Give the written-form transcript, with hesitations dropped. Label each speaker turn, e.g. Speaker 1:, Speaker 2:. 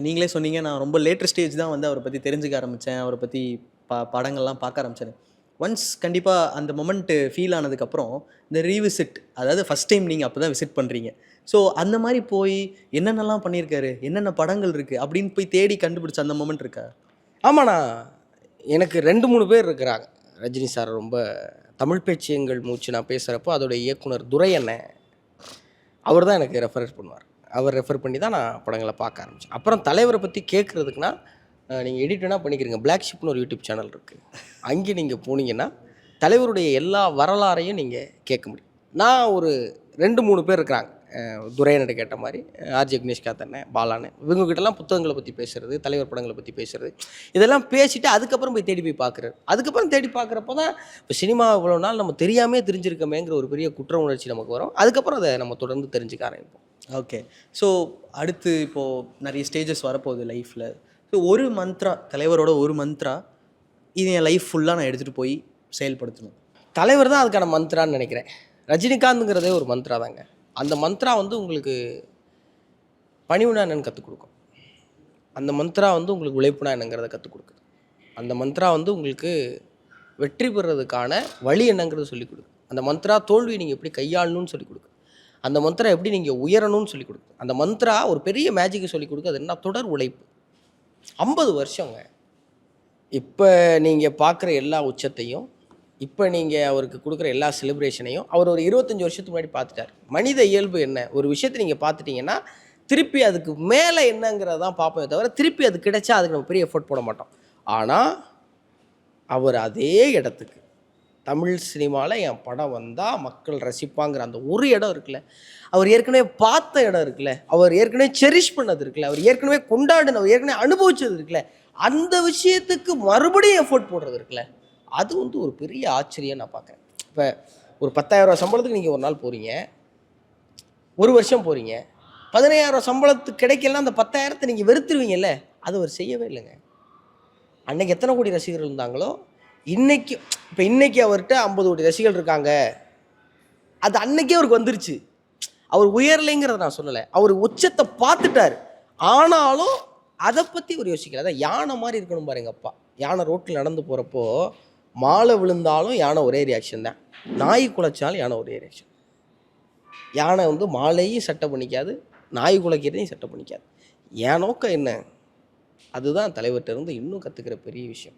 Speaker 1: நீங்களே சொன்னீங்க, நான் ரொம்ப லேட்டர் ஸ்டேஜ் தான் வந்து அவர பத்தி தெரிஞ்சுக்க ஆரம்பிச்சேன். அவர பத்தி படங்கள்லாம் பார்க்க ஆரம்பிச்சேன்னு. ஒன்ஸ் கண்டிப்பா அந்த மொமெண்ட்டு ஃபீல் ஆனதுக்கப்புறம், இந்த ரீவிசிட் அதாவது ஃபர்ஸ்ட் டைம் நீங்க அப்ப தான் விசிட் பண்றீங்க. ஸோ அந்த மாரி போய் என்னென்னலாம் பண்ணியிருக்காரு? என்னென்ன படங்கள் இருக்கு? அப்படின்னு போய் தேடி கண்டுபிடிச்ச அந்த மொமெண்ட் இருக்கா?
Speaker 2: ஆமாண்ணா. எனக்கு 2, 3 பேர் இருக்கிறாங்க. ரஜினி சார் ரொம்ப தமிழ் பேச்சு எங்கள் மூச்சு நான் பேசுகிறப்போ அதோட இயக்குனர் துரை அண்ணன், அவர் தான் எனக்கு ரெஃபர் பண்ணுவார். அவர் ரெஃபர் பண்ணி தான் நான் படங்களை பார்க்க ஆரம்பித்தேன். அப்புறம் தலைவரை பற்றி கேட்குறதுக்குன்னா நீங்கள் எடிட் வேணால் பண்ணிக்கிறீங்க. பிளாக் ஷிப்னு ஒரு யூடியூப் சேனல் இருக்குது. அங்கே நீங்கள் போனீங்கன்னா தலைவருடைய எல்லா வரலாறையும் நீங்கள் கேட்க முடியும். நான் ஒரு 2, 3 பேர் இருக்கிறாங்க. துரையன்கிட்ட கேட்ட மாதிரி ஆர்ஜே கணேஷ்காந்த் அண்ணன், பாலாண்ணன், இவங்ககிட்டலாம் புத்தகங்களை பற்றி பேசுகிறது, தலைவர் படங்களை பற்றி பேசுகிறது, இதெல்லாம் பேசிவிட்டு அதுக்கப்புறம் போய் தேடி போய் பார்க்குறாரு. அதுக்கப்புறம் தேடி பார்க்குறப்போ தான் இப்போ சினிமா இவ்வளோ நாள் நம்ம தெரியாமே தெரிஞ்சிருக்கமேங்கிற ஒரு பெரிய குற்ற உணர்ச்சி நமக்கு வரும். அதுக்கப்புறம் அதை நம்ம தொடர்ந்து தெரிஞ்சுக்க ஆரம்பிப்போம்.
Speaker 1: ஓகே. ஸோ அடுத்து இப்போது நிறைய ஸ்டேஜஸ் வரப்போகுது லைஃப்பில். ஸோ ஒரு மந்த்ரா, தலைவரோட ஒரு மந்த்ரா, இது என் லைஃப் ஃபுல்லாக நான் எடுத்துகிட்டு போய் செயல்படுத்தணும்.
Speaker 2: தலைவர் தான் அதுக்கான மந்த்ரான்னு நினைக்கிறேன். ரஜினிகாந்த்ங்கிறதே ஒரு மந்த்ரா தாங்க. அந்த மந்த்ரா வந்து உங்களுக்கு பணிவுனா என்னன்னு கற்றுக் கொடுக்கும். அந்த மந்த்ரா வந்து உங்களுக்கு உழைப்புனா என்னங்கிறத கற்றுக் கொடுக்குது. அந்த மந்த்ரா வந்து உங்களுக்கு வெற்றி பெறுறதுக்கான வழி என்னங்கிறத சொல்லிக் கொடுக்குது. அந்த மந்த்ரா தோல்வி நீங்கள் எப்படி கையாளணும்னு சொல்லிக் கொடுக்குது. அந்த மந்த்ரா எப்படி நீங்கள் உயரணும்னு சொல்லிக் கொடுக்குது. அந்த மந்த்ரா ஒரு பெரிய மேஜிக்கை சொல்லிக் கொடுக்குது. அது என்ன? தொடர் உழைப்பு. 50 வருஷங்க. இப்போ நீங்கள் பார்க்குற எல்லா உச்சத்தையும், இப்போ நீங்கள் அவருக்கு கொடுக்குற எல்லா செலிப்ரேஷனையும் அவர் ஒரு 25 வருஷத்துக்கு முன்னாடி பார்த்துட்டார். மனித இயல்பு என்ன? ஒரு விஷயத்தை நீங்கள் பார்த்துட்டிங்கன்னா திருப்பி அதுக்கு மேலே என்னங்கிறதான் பார்ப்போமே தவிர, திருப்பி அது கிடைச்சா அதுக்கு நம்ம பெரிய எஃபோர்ட் போட மாட்டோம். ஆனால் அவர் அதே இடத்துக்கு தமிழ் சினிமாவில் என் படம் வந்தால் மக்கள் ரசிப்பாங்கிற அந்த ஒரு இடம் இருக்குல்ல, அவர் ஏற்கனவே பார்த்த இடம் இருக்குல்ல, அவர் ஏற்கனவே செரிஷ் பண்ணது இருக்குல்ல, அவர் ஏற்கனவே கொண்டாடின, அவர் ஏற்கனவே அனுபவிச்சது இருக்குல்ல, அந்த விஷயத்துக்கு மறுபடியும் எஃபோர்ட் போடுறது இருக்குல்ல, அது வந்து ஒரு பெரிய ஆச்சரியம் நான் பார்க்குறேன். இப்போ ஒரு 10,000 சம்பளத்துக்கு நீங்கள் ஒரு நாள் போகிறீங்க, ஒரு வருஷம் போகிறீங்க, 15,000 சம்பளத்துக்கு கிடைக்கலாம். அந்த 10,000 நீங்கள் வெறுத்துருவீங்கல்ல, அது அவர் செய்யவே இல்லைங்க. அன்றைக்கி எத்தனை கோடி ரசிகர்கள் இருந்தாங்களோ இன்றைக்கி, இப்போ இன்றைக்கி அவர்கிட்ட 50 கோடி ரசிகர்கள் இருக்காங்க. அது அன்றைக்கே அவருக்கு வந்துருச்சு. அவர் உயரலைங்கிறத நான் சொல்லலை, அவர் உச்சத்தை பார்த்துட்டார். ஆனாலும் அதை பற்றி ஒரு யோசிக்கல. அதான் யானை மாதிரி இருக்கணும் பாருங்க. அப்பா யானை ரோட்டில் நடந்து போகிறப்போ மாலை விழுந்தாலும் யானை ஒரே ரியாக்ஷன் தான், நாய் குலைச்சாலும் யானை ஒரே ரியாக்ஷன். யானை வந்து மாலையும் சட்டை பண்ணிக்காது, நாய் குலைக்கிறதையும் சட்டை பண்ணிக்காது. என் நோக்கம் என்ன? அதுதான் தலைவர்கிட்ட இருந்து இன்னும் கற்றுக்கிற பெரிய விஷயம்.